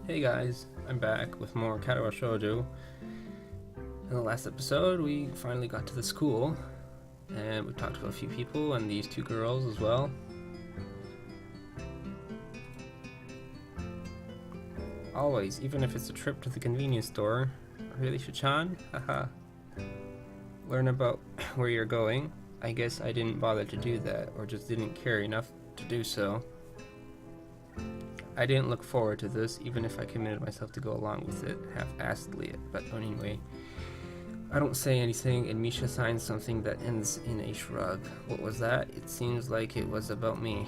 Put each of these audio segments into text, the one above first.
Hey guys, I'm back with more Katawa Shoujo. In the last episode, we finally got to the school, and we talked to a few people and these two girls as well. Always, even if it's a trip to the convenience store. Really, Shichan? Haha. Learn about where you're going. I guess I didn't bother to do that, or just didn't care enough to do so. I didn't look forward to this, even if I committed myself to go along with it, half-assedly, but anyway. I don't say anything, and Misha signs something that ends in a shrug. What was that? It seems like it was about me.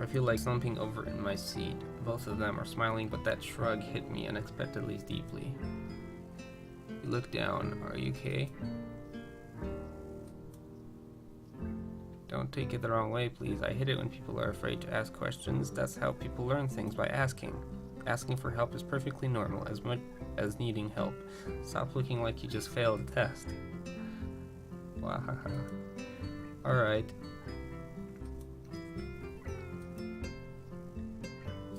I feel like slumping over in my seat. Both of them are smiling, but that shrug hit me unexpectedly deeply. You look down. Are you okay? Don't take it the wrong way, please. I hate it when people are afraid to ask questions. That's how people learn things, by asking. Asking for help is perfectly normal, as much as needing help. Stop looking like you just failed a test. Wahaha. Alright.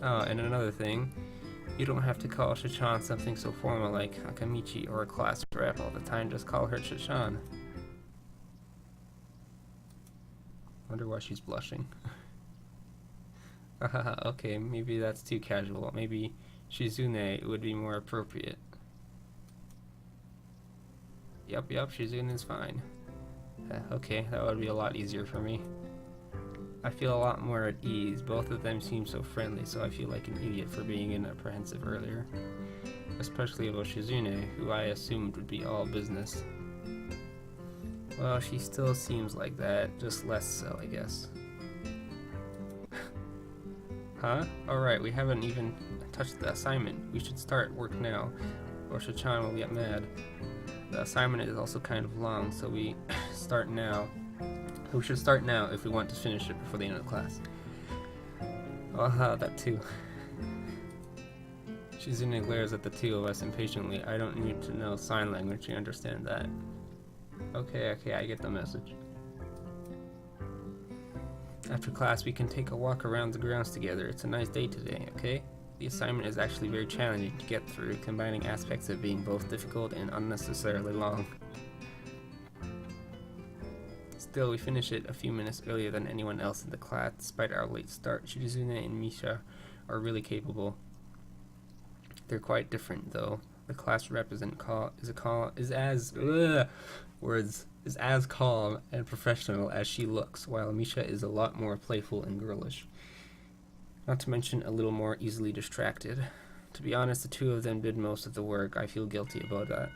Oh, and another thing. You don't have to call Shichan something so formal like Hakamichi or a class rep all the time. Just call her Shichan. Wonder why she's blushing. Okay, maybe that's too casual. Maybe Shizune would be more appropriate. Yup, Shizune's fine. Okay, that would be a lot easier for me. I feel a lot more at ease. Both of them seem so friendly, so I feel like an idiot for being inapprehensive earlier. Especially about Shizune, who I assumed would be all business. Well, she still seems like that, just less so, I guess. Huh? Alright, we haven't even touched the assignment. We should start work now, or Shichan will get mad. The assignment is also kind of long, so we start now. We should start now if we want to finish it before the end of the class. That too. Shizune glares at the two of us impatiently. I don't need to know sign language to understand that. Okay, I get the message. After class, we can take a walk around the grounds together. It's a nice day today, okay? The assignment is actually very challenging to get through, combining aspects of being both difficult and unnecessarily long. Still, we finish it a few minutes earlier than anyone else in the class, despite our late start. Shizune and Misha are really capable. They're quite different, though. The class rep is as calm and professional as she looks, while Misha is a lot more playful and girlish. Not to mention a little more easily distracted. To be honest, the two of them did most of the work. I feel guilty about that.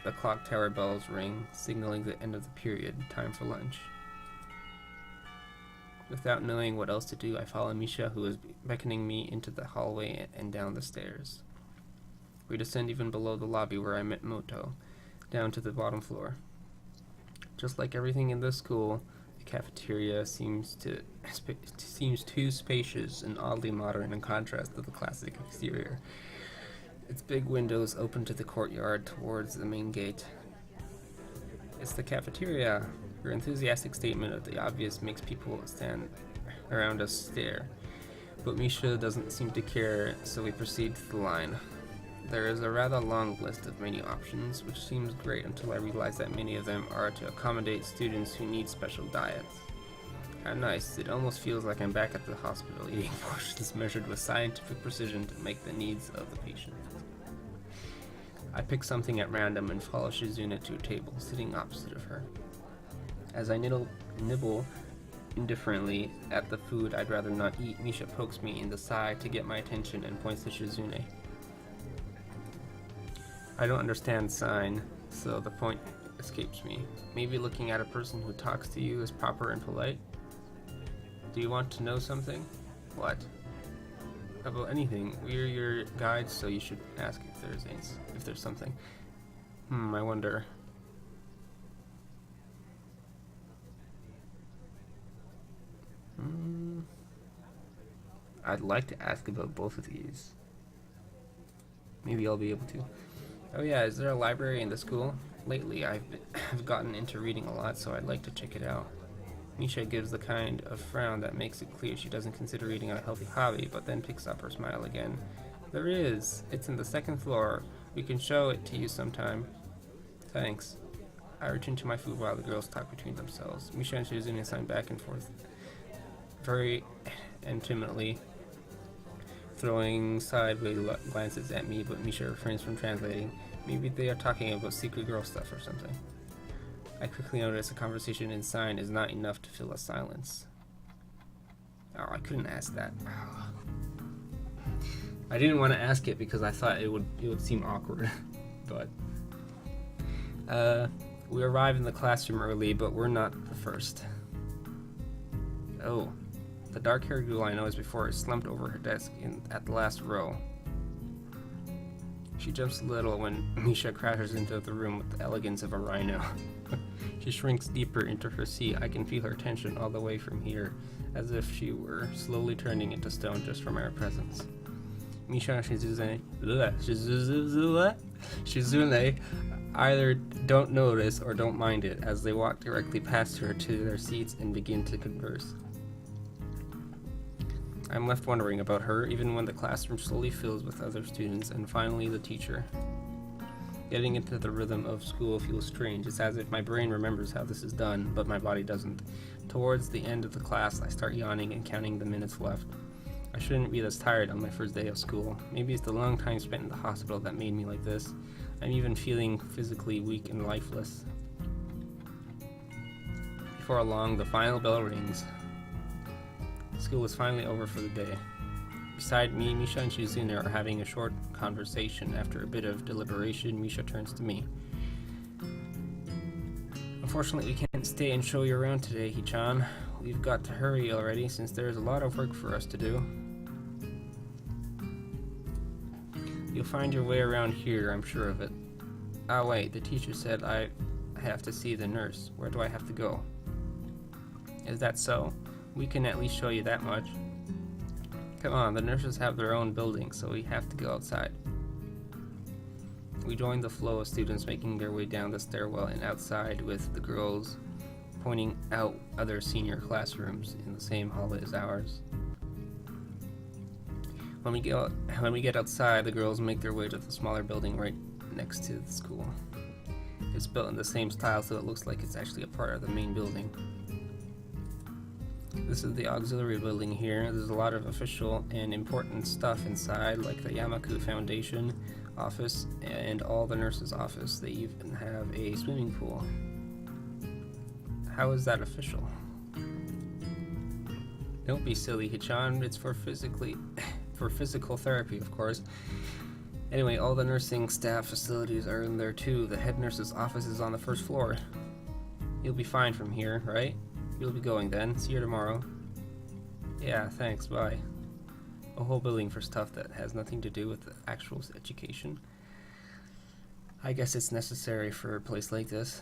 The clock tower bells ring, signaling the end of the period, time for lunch. Without knowing what else to do, I follow Misha, who is beckoning me into the hallway and down the stairs. We descend even below the lobby where I met Moto, down to the bottom floor. Just like everything in this school, the cafeteria seems too spacious and oddly modern in contrast to the classic exterior. Its big windows open to the courtyard towards the main gate. It's the cafeteria. Your enthusiastic statement of the obvious makes people stand around us stare. But Misha doesn't seem to care, so we proceed to the line. There is a rather long list of menu options, which seems great until I realize that many of them are to accommodate students who need special diets. How nice. It almost feels like I'm back at the hospital eating portions measured with scientific precision to make the needs of the patient. I pick something at random and follow Shizune to a table, sitting opposite of her. As I nibble indifferently at the food I'd rather not eat, Misha pokes me in the side to get my attention and points to Shizune. I don't understand sign, so the point escapes me. Maybe looking at a person who talks to you is proper and polite? Do you want to know something? What? About anything. We're your guides, so you should ask if there's something. I wonder. I'd like to ask about both of these. Maybe I'll be able to. Oh yeah, is there a library in the school? Lately, I've gotten into reading a lot, so I'd like to check it out. Misha gives the kind of frown that makes it clear she doesn't consider reading a healthy hobby, but then picks up her smile again. There is. It's in the second floor. We can show it to you sometime. Thanks. I return to my food while the girls talk between themselves. Misha and Shizune sign back and forth very intimately, throwing sideways glances at me, but Misha refrains from translating. Maybe they are talking about secret girl stuff or something. I quickly notice a conversation in sign is not enough to fill a silence. Oh, I couldn't ask that. Oh. I didn't want to ask it because I thought it would seem awkward, but we arrive in the classroom early, but we're not the first. Oh, the dark-haired girl I noticed before is slumped over her desk at the last row. She jumps a little when Misha crashes into the room with the elegance of a rhino. She shrinks deeper into her seat. I can feel her tension all the way from here, as if she were slowly turning into stone just from our presence. Misha and Shizune either don't notice or don't mind it as they walk directly past her to their seats and begin to converse. I'm left wondering about her, even when the classroom slowly fills with other students and finally the teacher. Getting into the rhythm of school feels strange. It's as if my brain remembers how this is done, but my body doesn't. Towards the end of the class, I start yawning and counting the minutes left. I shouldn't be this tired on my first day of school. Maybe it's the long time spent in the hospital that made me like this. I'm even feeling physically weak and lifeless. Before long, the final bell rings. School is finally over for the day. Beside me, Misha and Shizune are having a short conversation. After a bit of deliberation, Misha turns to me. Unfortunately, we can't stay and show you around today, Hichan. We've got to hurry already since there's a lot of work for us to do. You'll find your way around here, I'm sure of it. Ah, wait, the teacher said I have to see the nurse. Where do I have to go? Is that so? We can at least show you that much. Come on, the nurses have their own building, so we have to go outside. We join the flow of students making their way down the stairwell and outside, with the girls pointing out other senior classrooms in the same hallway as ours. When we get outside, the girls make their way to the smaller building right next to the school. It's built in the same style, so it looks like it's actually a part of the main building. This is the auxiliary building here. There's a lot of official and important stuff inside, like the Yamaku Foundation office and all the nurses' office. They even have a swimming pool. How is that official? Don't be silly, Hichan. It's for physical therapy, of course. Anyway, all the nursing staff facilities are in there too. The head nurse's office is on the first floor. You'll be fine from here, right? You'll be going then. See you tomorrow. Yeah, thanks, bye. A whole building for stuff that has nothing to do with the actual education. I guess it's necessary for a place like this.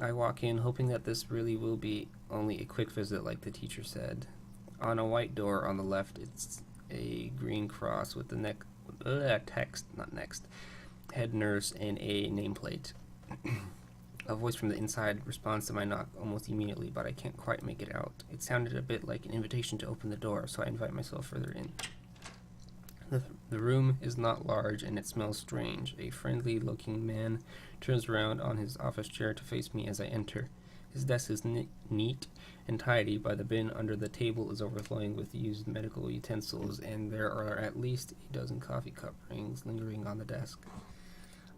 I walk in, hoping that this really will be only a quick visit like the teacher said. On a white door on the left, it's a green cross with the text, not next, head nurse and a nameplate. A voice from the inside responds to my knock almost immediately, but I can't quite make it out. It sounded a bit like an invitation to open the door, so I invite myself further in. The room is not large, and it smells strange. A friendly-looking man turns around on his office chair to face me as I enter. His desk is neat and tidy, but the bin under the table is overflowing with used medical utensils, and there are at least a dozen coffee cup rings lingering on the desk.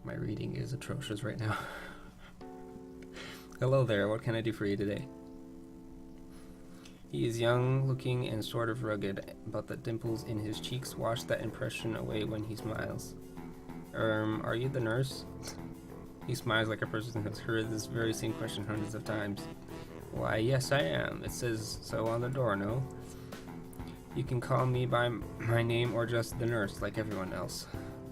My reading is atrocious right now. Hello there, what can I do for you today? He is young-looking and sort of rugged, but the dimples in his cheeks wash that impression away when he smiles. Are you the nurse? He smiles like a person who has heard this very same question hundreds of times. Why, yes, I am. It says so on the door, no? You can call me by my name or just the nurse, like everyone else.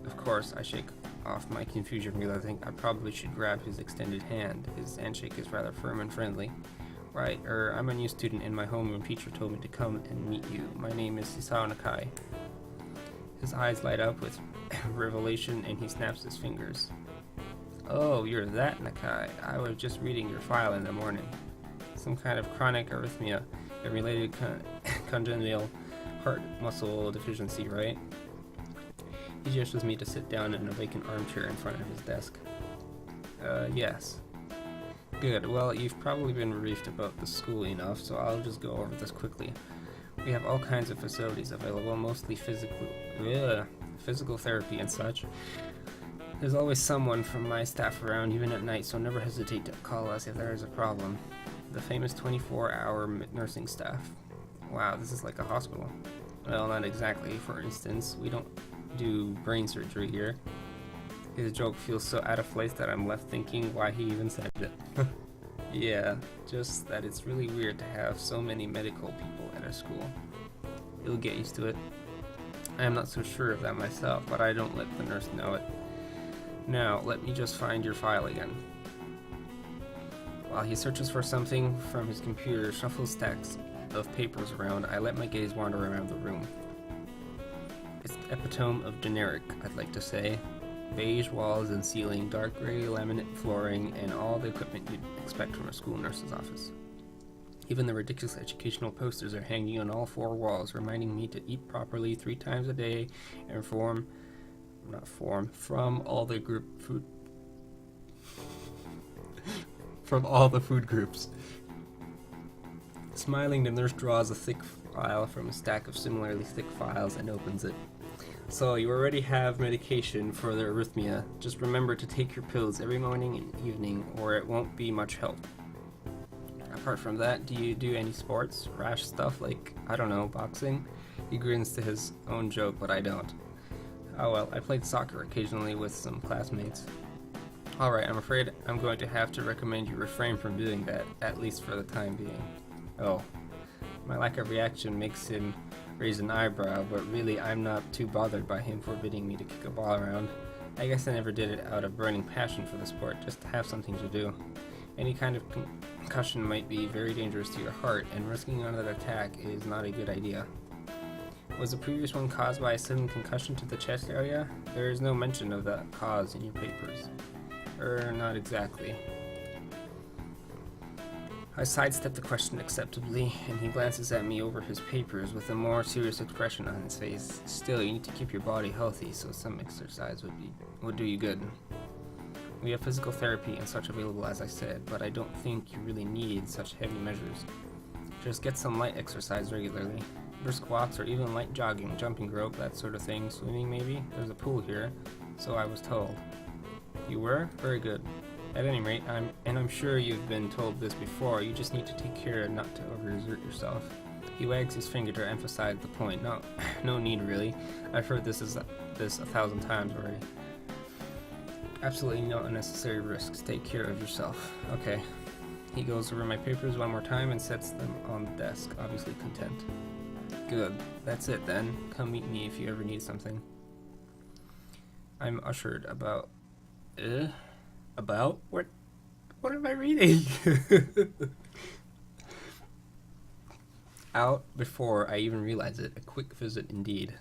Of course, I shake off my confusion, realizing I probably should grab his extended hand. His handshake is rather firm and friendly. Right, I'm a new student and my homeroom teacher told me to come and meet you. My name is Hisao Nakai. His eyes light up with revelation and he snaps his fingers. Oh, you're that Nakai. I was just reading your file in the morning. some kind of chronic arrhythmia and related congenital heart muscle deficiency, right? He gestures me to sit down in a vacant armchair in front of his desk. Yes. Good. Well, you've probably been briefed about the school enough, so I'll just go over this quickly. We have all kinds of facilities available, mostly physical therapy and such. There's always someone from my staff around, even at night, so never hesitate to call us if there is a problem. The famous 24-hour nursing staff. Wow, this is like a hospital. Well, not exactly. For instance, we don't do brain surgery here. His joke feels so out of place that I'm left thinking why he even said it. Yeah, just that it's really weird to have so many medical people at a school. You'll get used to it. I am not so sure of that myself, but I don't let the nurse know it. Now, let me just find your file again. While he searches for something from his computer, shuffles stacks of papers around, I let my gaze wander around the room. It's the epitome of generic, I'd like to say. Beige walls and ceiling, dark gray laminate flooring, and all the equipment you'd expect from a school nurse's office. Even the ridiculous educational posters are hanging on all four walls, reminding me to eat properly 3 times a day and from all the from all the food groups. Smiling, the nurse draws a thick file from a stack of similarly thick files and opens it. So you already have medication for the arrhythmia. Just remember to take your pills every morning and evening, or it won't be much help. Apart from that, do you do any sports? Rash stuff like, I don't know, boxing? He grins to his own joke, but I don't. Oh well, I played soccer occasionally with some classmates. Alright, I'm afraid I'm going to have to recommend you refrain from doing that, at least for the time being. Oh. My lack of reaction makes him raise an eyebrow, but really I'm not too bothered by him forbidding me to kick a ball around. I guess I never did it out of burning passion for the sport, just to have something to do. Any kind of concussion might be very dangerous to your heart, and risking another attack is not a good idea. Was the previous one caused by a sudden concussion to the chest area? There is no mention of that cause in your papers. Not exactly. I sidestep the question acceptably, and he glances at me over his papers with a more serious expression on his face. Still, you need to keep your body healthy, so some exercise would do you good. We have physical therapy and such available, as I said, but I don't think you really need such heavy measures. Just get some light exercise regularly. Brisk walks or even light jogging, jumping rope, that sort of thing. Swimming maybe? There's a pool here, so I was told. You were? Very good. At any rate, I'm sure you've been told this before, you just need to take care not to overexert yourself. He wags his finger to emphasize the point. No need really. I've heard this 1,000 times already. Absolutely no unnecessary risks. Take care of yourself. Okay. He goes over my papers one more time and sets them on the desk, obviously content. Good. That's it then. Come meet me if you ever need something. I'm ushered about... About? What am I reading? Out before I even realize it. A quick visit indeed.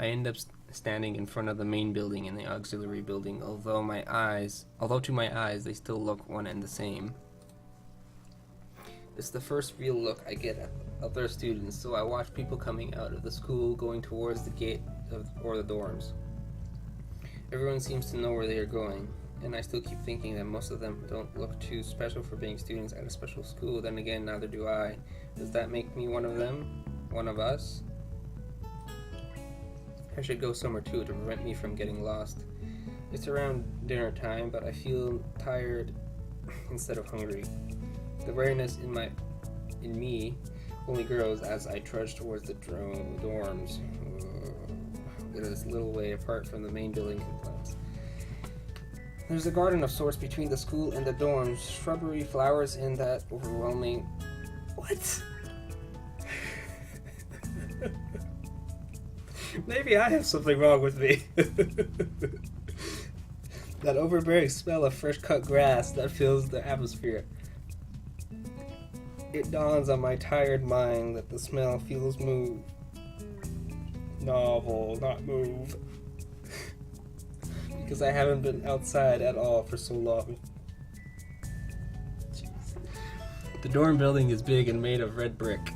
I end up standing in front of the main building and the auxiliary building, although to my eyes they still look one and the same. It's the first real look I get at other students, so I watch people coming out of the school, going towards the gate or the dorms. Everyone seems to know where they are going, and I still keep thinking that most of them don't look too special for being students at a special school. Then again, neither do I. Does that make me one of them? One of us? I should go somewhere too to prevent me from getting lost. It's around dinner time, but I feel tired instead of hungry. The wariness in me only grows as I trudge towards the dorms. It is a little way apart from the main building complex. There's a garden of sorts between the school and the dorms, shrubbery, flowers, and that overwhelming... What? Maybe I have something wrong with me. That overbearing smell of fresh cut grass that fills the atmosphere. It dawns on my tired mind that the smell feels novel, not move. Because I haven't been outside at all for so long. Jeez. The dorm building is big and made of red brick.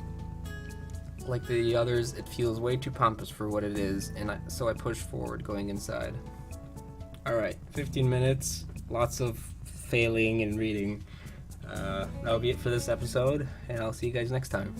Like the others, it feels way too pompous for what it is, and so I push forward, going inside. Alright, 15 minutes, lots of failing and reading. That'll be it for this episode, and I'll see you guys next time.